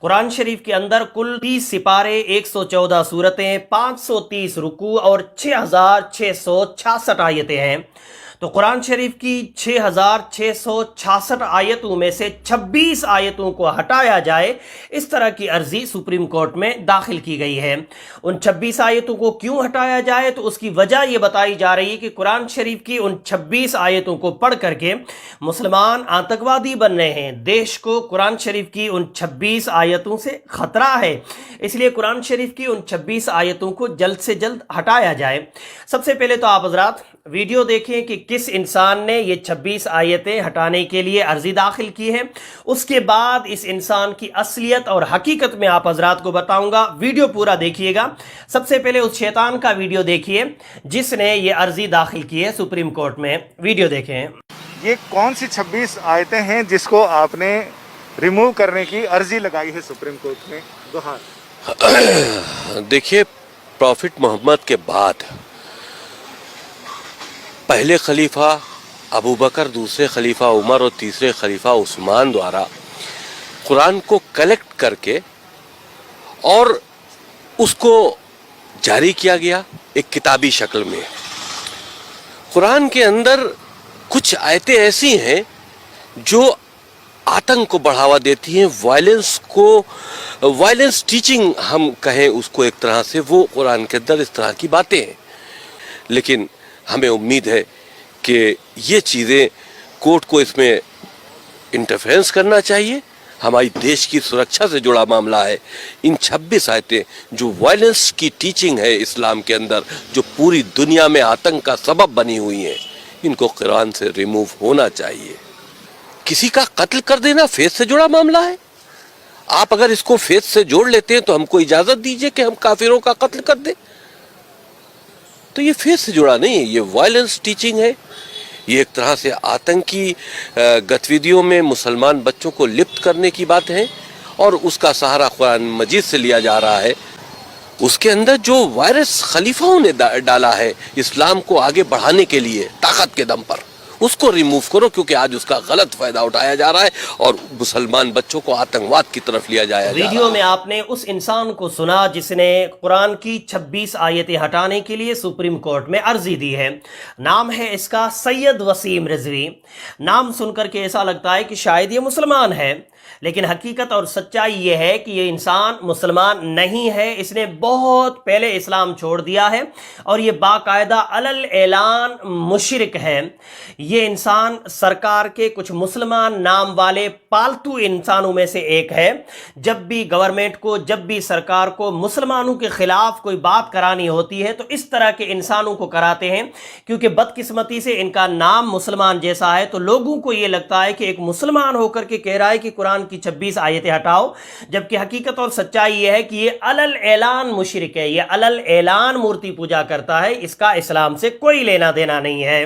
قرآن شریف کے اندر کل 30 سپارے، 114 صورتیں، 530 رکوع اور 6666 آیتیں ہیں۔ تو قرآن شریف کی 6666 آیتوں میں سے 26 آیتوں کو ہٹایا جائے، اس طرح کی عرضی سپریم کورٹ میں داخل کی گئی ہے۔ ان 26 آیتوں کو کیوں ہٹایا جائے تو اس کی وجہ یہ بتائی جا رہی ہے کہ قرآن شریف کی ان 26 آیتوں کو پڑھ کر کے مسلمان آتنکوادی بن رہے ہیں۔ دیش کو قرآن شریف کی ان 26 آیتوں سے خطرہ ہے، اس لیے قرآن شریف کی ان 26 آیتوں کو جلد سے جلد ہٹایا جائے۔ سب سے پہلے تو آپ حضرات ویڈیو دیکھیں کہ کس انسان نے یہ 26 آیتیں ہٹانے کے لیے عرضی داخل کی ہے، اس کے بعد اس انسان کی اصلیت اور حقیقت میں آپ حضرات کو بتاؤں گا۔ ویڈیو پورا دیکھیے گا۔ سب سے پہلے اس شیطان کا ویڈیو دیکھیے جس نے یہ عرضی داخل کی ہے سپریم کورٹ میں۔ ویڈیو دیکھیں۔ یہ کون سی 26 آیتیں ہیں جس کو آپ نے ریموو کرنے کی عرضی لگائی ہے سپریم کورٹ میں؟ دیکھیے، پروفٹ محمد کے بعد پہلے خلیفہ ابو بکر، دوسرے خلیفہ عمر اور تیسرے خلیفہ عثمان دوارا قرآن کو کلیکٹ کر کے اور اس کو جاری کیا گیا ایک کتابی شکل میں۔ قرآن کے اندر کچھ آیتیں ایسی ہیں جو آتنک کو بڑھاوا دیتی ہیں، وائلنس ٹیچنگ ہم کہیں اس کو ایک طرح سے، وہ قرآن کے اندر اس طرح کی باتیں ہیں۔ لیکن ہمیں امید ہے کہ یہ چیزیں کورٹ کو اس میں انٹرفیرنس کرنا چاہیے۔ ہماری دیش کی سرکشا سے جڑا معاملہ ہے۔ ان 26 آیتیں جو وائلنس کی ٹیچنگ ہے اسلام کے اندر، جو پوری دنیا میں آتنک کا سبب بنی ہوئی ہیں، ان کو قرآن سے ریموو ہونا چاہیے۔ کسی کا قتل کر دینا فیتھ سے جڑا معاملہ ہے۔ آپ اگر اس کو فیتھ سے جوڑ لیتے ہیں تو ہم کو اجازت دیجئے کہ ہم کافروں کا قتل کر دیں۔ تو یہ فیتھ سے جڑا نہیں ہے، یہ وائلنس ٹیچنگ ہے۔ یہ ایک طرح سے آتنکی گتیویدیوں میں مسلمان بچوں کو لپت کرنے کی بات ہے، اور اس کا سہارا قرآن مجید سے لیا جا رہا ہے۔ اس کے اندر جو وائرس خلیفاؤں نے ڈالا ہے اسلام کو آگے بڑھانے کے لیے طاقت کے دم پر، اس کو ریموو کرو، کیونکہ آج اس کا غلط فائدہ اٹھایا جا رہا ہے اور مسلمان بچوں کو آتنکواد کی طرف لیا جایا جا رہا ہے۔ ویڈیو میں آپ نے اس انسان کو سنا جس نے قرآن کی 26 آیتیں ہٹانے کے لیے سپریم کورٹ میں عرضی دی ہے۔ نام ہے اس کا سید وسیم رضوی۔ نام سن کر کے ایسا لگتا ہے کہ شاید یہ مسلمان ہے، لیکن حقیقت اور سچائی یہ ہے کہ یہ انسان مسلمان نہیں ہے۔ اس نے بہت پہلے اسلام چھوڑ دیا ہے اور یہ باقاعدہ علل اعلان مشرک ہے۔ یہ انسان سرکار کے کچھ مسلمان نام والے پالتو انسانوں میں سے ایک ہے۔ جب بھی گورنمنٹ کو، جب بھی سرکار کو مسلمانوں کے خلاف کوئی بات کرانی ہوتی ہے تو اس طرح کے انسانوں کو کراتے ہیں، کیونکہ بدقسمتی سے ان کا نام مسلمان جیسا ہے تو لوگوں کو یہ لگتا ہے کہ ایک مسلمان ہو کر کے کہہ رہا ہے کہ قرآن کی 26 آیتیں ہٹاؤ، جبکہ حقیقت اور سچائی یہ ہے کہ یہ علل اعلان مشرک ہے، یہ علل اعلان مورتی پوجا کرتا ہے، اس کا اسلام سے کوئی لینا دینا نہیں ہے۔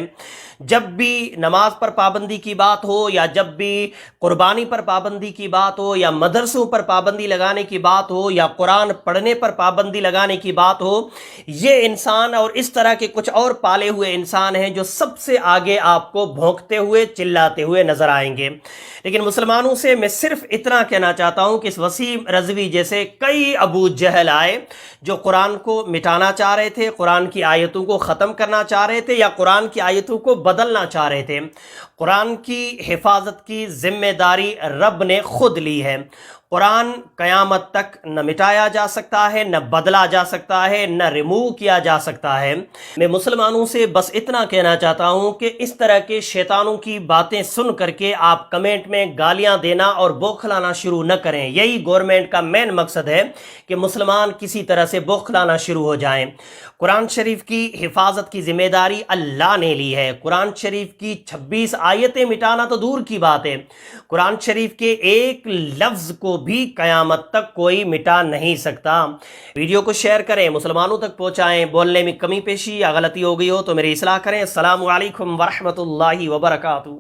جب بھی نماز پر پابندی کی بات ہو، یا جب بھی قربانی پر پابندی کی بات ہو، یا مدرسوں پر پابندی لگانے کی بات ہو، یا قرآن پڑھنے پر پابندی لگانے کی بات ہو، یہ انسان اور اس طرح کے کچھ اور پالے ہوئے انسان ہیں جو سب سے آگے آپ کو بھونکتے ہوئے، چلاتے ہوئے نظر آئیں گے۔ لیکن مسلمانوں سے میں صرف اتنا کہنا چاہتا ہوں کہ اس وسیم رضوی جیسے کئی ابو جہل آئے جو قرآن کو مٹانا چاہ رہے تھے، قرآن کی آیتوں کو ختم کرنا چاہ رہے تھے، یا قرآن کی آیتوں کو بدلنا چاہ رہے تھے۔ قرآن کی حفاظت کی ذمہ داری رب نے خود لی ہے۔ قرآن قیامت تک نہ مٹایا جا سکتا ہے، نہ بدلا جا سکتا ہے، نہ ریموو کیا جا سکتا ہے۔ میں مسلمانوں سے بس اتنا کہنا چاہتا ہوں کہ اس طرح کے شیطانوں کی باتیں سن کر کے آپ کمنٹ میں گالیاں دینا اور بوکھلانا شروع نہ کریں۔ یہی گورنمنٹ کا مین مقصد ہے کہ مسلمان کسی طرح سے بوکھلانا شروع ہو جائیں۔ قرآن شریف کی حفاظت کی ذمہ داری اللہ نے لی ہے۔ قرآن شریف کی 26 آیتیں مٹانا تو دور کی بات ہے، قرآن شریف کے ایک لفظ کو بھی قیامت تک کوئی مٹا نہیں سکتا۔ ویڈیو کو شیئر کریں، مسلمانوں تک پہنچائیں۔ بولنے میں کمی پیشی یا غلطی ہو گئی ہو تو میری اصلاح کریں۔ السلام علیکم ورحمۃ اللہ وبرکاتہ۔